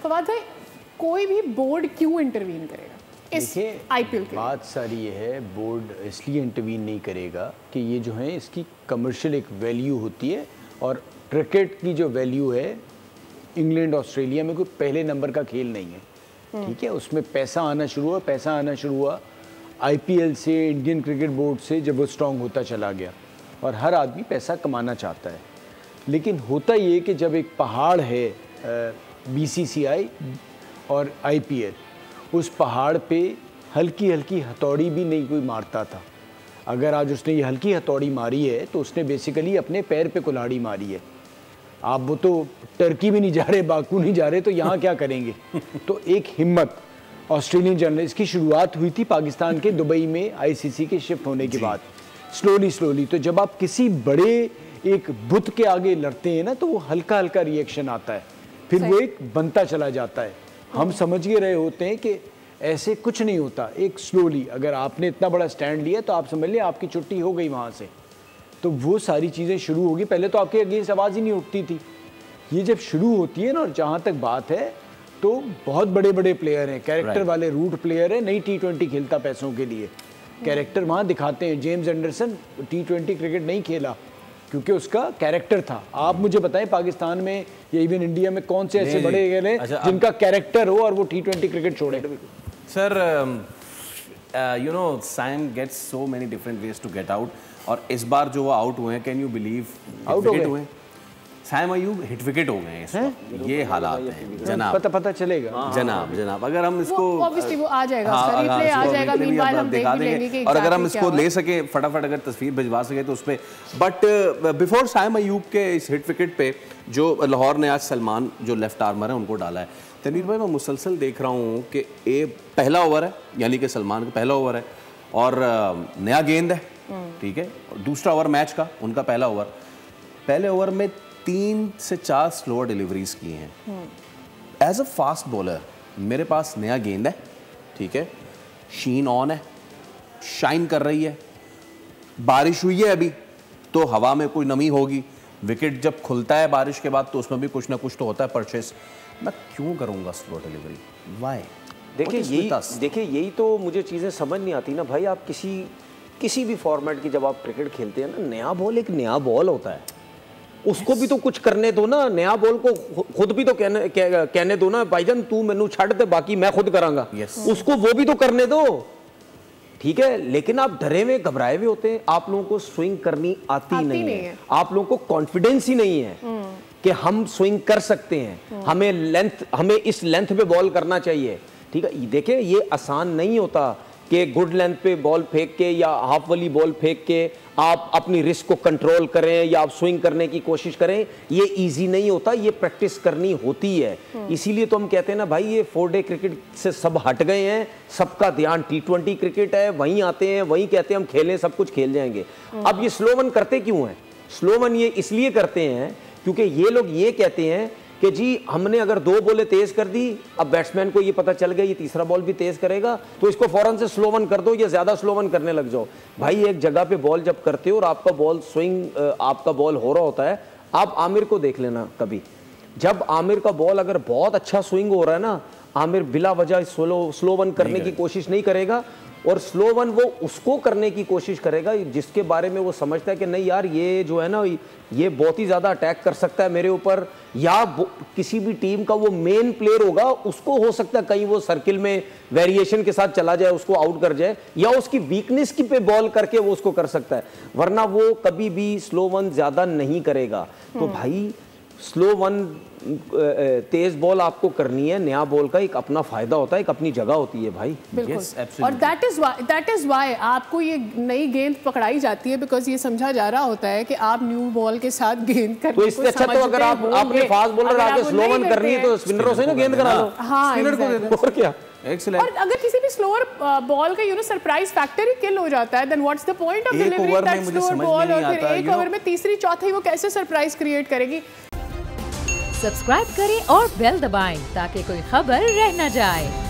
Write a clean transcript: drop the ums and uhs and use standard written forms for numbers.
फवाद भाई, कोई भी बोर्ड क्यों इंटरवीन करेगा इस आईपीएल के? बात सारी ये है, बोर्ड इसलिए इंटरवीन नहीं करेगा कि ये जो है इसकी कमर्शियल एक वैल्यू होती है, और क्रिकेट की जो वैल्यू है इंग्लैंड ऑस्ट्रेलिया में कोई पहले नंबर का खेल नहीं है, ठीक है। उसमें पैसा आना शुरू हुआ आईपीएल से, इंडियन क्रिकेट बोर्ड से, जब वो स्ट्रांग होता चला गया, और हर आदमी पैसा कमाना चाहता है। लेकिन होता ये कि जब एक पहाड़ है बीसीसीआई और आईपीएल, उस पहाड़ पे हल्की हल्की हथौड़ी भी नहीं कोई मारता था। अगर आज उसने ये हल्की हथौड़ी मारी है तो उसने बेसिकली अपने पैर पे कुल्हाड़ी मारी है। आप वो तो टर्की भी नहीं जा रहे, बाकू नहीं जा रहे, तो यहाँ क्या करेंगे? तो एक हिम्मत ऑस्ट्रेलियन जर्नलिस्ट की शुरुआत हुई थी पाकिस्तान के दुबई में आईसीसी के शिफ्ट होने के बाद, स्लोली। तो जब आप किसी बड़े एक बुत के आगे लड़ते हैं ना, तो वो हल्का हल्का रिएक्शन आता है, फिर वो एक बनता चला जाता है। हम समझ के रहे होते हैं कि ऐसे कुछ नहीं होता, एक स्लोली, अगर आपने इतना बड़ा स्टैंड लिया तो आप समझ लें आपकी छुट्टी हो गई वहाँ से। तो वो सारी चीज़ें शुरू होगी। पहले तो आपके अगेंस्ट आवाज़ ही नहीं उठती थी, ये जब शुरू होती है ना, और जहाँ तक बात है तो बहुत बड़े बड़े प्लेयर हैं, कैरेक्टर वाले रूट प्लेयर हैं। नहीं T20 खेलता पैसों के लिए, कैरेक्टर वहाँ दिखाते हैं। जेम्स एंडरसन T20 क्रिकेट नहीं खेला क्योंकि उसका कैरेक्टर था। आप मुझे बताएं पाकिस्तान में या इवन इंडिया में कौन से ऐसे बड़े गए जिनका कैरेक्टर हो और वो T20 क्रिकेट छोड़े? Sir you know Sam gets so many different ways to get out, और इस बार जो वो आउट हुए हैं, कैन यू बिलीव आउट हुए हैं? सैम अयूब हिट विकेट हो गए हैं, ये हालात हैं जनाब। पता चलेगा जनाब अगर हम इसको ऑब्वियसली वो आ जाएगा, रिप्ले आ जाएगा, मीनवाइल हम देख लेंगे कि और अगर हम इसको ले सके फटाफट, अगर तस्वीर भिजवा सके तो उस पे। बट बिफोर सैम अयूब के इस हिट विकेट पे जो लाहौर ने आज सलमान जो लेफ्ट आर्मर है उनको डाला है, तनवीर भाई मैं मुसलसल देख रहा हूँ कि ये पहला ओवर है, यानी कि सलमान का पहला ओवर है और नया गेंद है, ठीक है, दूसरा ओवर मैच का उनका पहला ओवर। पहले ओवर में 3 से 4 स्लोअर डिलीवरीज की हैं। एज अ फास्ट बॉलर मेरे पास नया गेंद है, ठीक है, शीन ऑन है, शाइन कर रही है, बारिश हुई है अभी तो हवा में कोई नमी होगी, विकेट जब खुलता है बारिश के बाद तो उसमें भी कुछ ना कुछ तो होता है परचेस। मैं क्यों करूँगा स्लो डिलीवरी? वाई? देखिए यही तो मुझे चीज़ें समझ नहीं आती ना भाई। आप किसी भी फॉर्मेट की जब आप क्रिकेट खेलते हैं ना, नया बॉल एक नया बॉल होता है, उसको भी तो कुछ करने दो ना। नया बॉल को खुद भी तो कहने दो ना, भाईजान तू मैनू छड़ दे बाकी मैं खुद करांगा। उसको वो भी तो करने दो, ठीक है। लेकिन आप डरे हुए घबराए हुए होते हैं, आप लोगों को स्विंग करनी आती नहीं है, आप लोगों को कॉन्फिडेंस ही नहीं है कि हम स्विंग कर सकते हैं, हमें इस लेंथ पे बॉल करना चाहिए, ठीक है। देखिए ये आसान नहीं होता कि गुड लेंथ पे बॉल फेंक के या हाफ वाली बॉल फेंक के आप अपनी रिस्क को कंट्रोल करें या आप स्विंग करने की कोशिश करें, ये इजी नहीं होता, ये प्रैक्टिस करनी होती है। इसीलिए तो हम कहते हैं ना भाई, ये 4 डे क्रिकेट से सब हट गए हैं, सबका ध्यान T20 क्रिकेट है, वहीं आते हैं, वहीं कहते हैं हम खेलें, सब कुछ खेल जाएंगे। अब ये स्लो वन करते क्यों हैं? स्लो वन ये इसलिए करते हैं क्योंकि ये लोग ये कहते हैं कि जी हमने अगर 2 बॉलें तेज कर दी, अब बैट्समैन को ये पता चल गया ये तीसरा बॉल भी तेज करेगा, तो इसको फौरन से स्लो वन कर दो या ज्यादा स्लो वन करने लग जाओ। भाई एक जगह पे बॉल जब करते हो और आपका बॉल स्विंग आपका बॉल हो रहा होता है, आप आमिर को देख लेना कभी, जब आमिर का बॉल अगर बहुत अच्छा स्विंग हो रहा है ना, आमिर बिला वजह स्लो वन करने की कोशिश नहीं करेगा, और स्लो वन वो उसको करने की कोशिश करेगा जिसके बारे में वो समझता है कि नहीं यार ये जो है ना ये बहुत ही ज़्यादा अटैक कर सकता है मेरे ऊपर, या किसी भी टीम का वो मेन प्लेयर होगा, उसको हो सकता है कहीं वो सर्किल में वेरिएशन के साथ चला जाए, उसको आउट कर जाए, या उसकी वीकनेस की पे बॉल करके वो उसको कर सकता है, वरना वो कभी भी स्लो वन ज़्यादा नहीं करेगा। तो भाई स्लो वन तेज बॉल आपको करनी है, नया बॉल का एक अपना फायदा होता है, एक अपनी जगह होती है भाई। बिल्कुल। और दैट इज व्हाई आपको ये नई गेंद पकड़ाई जाती है, बिकॉज ये समझा जा रहा होता है कि आप न्यू बॉल के साथ गेंद करने तो इससे अच्छा तो अगर आप अपने फास्ट बॉलर आके स्लो वन करनी है तो स्पिनरों से ना गेंद करा लो, स्पिनर को दे दो, और क्या। और अगर किसी भी स्लोअर बॉल का सरप्राइज फैक्टर ही किल हो जाता है, then what's the point of delivering that slower ball, और फिर एक ओवर में तीसरी चौथी वो कैसे सरप्राइज क्रिएट करेगी। सब्सक्राइब करें और बेल दबाएं ताकि कोई खबर रह न जाए।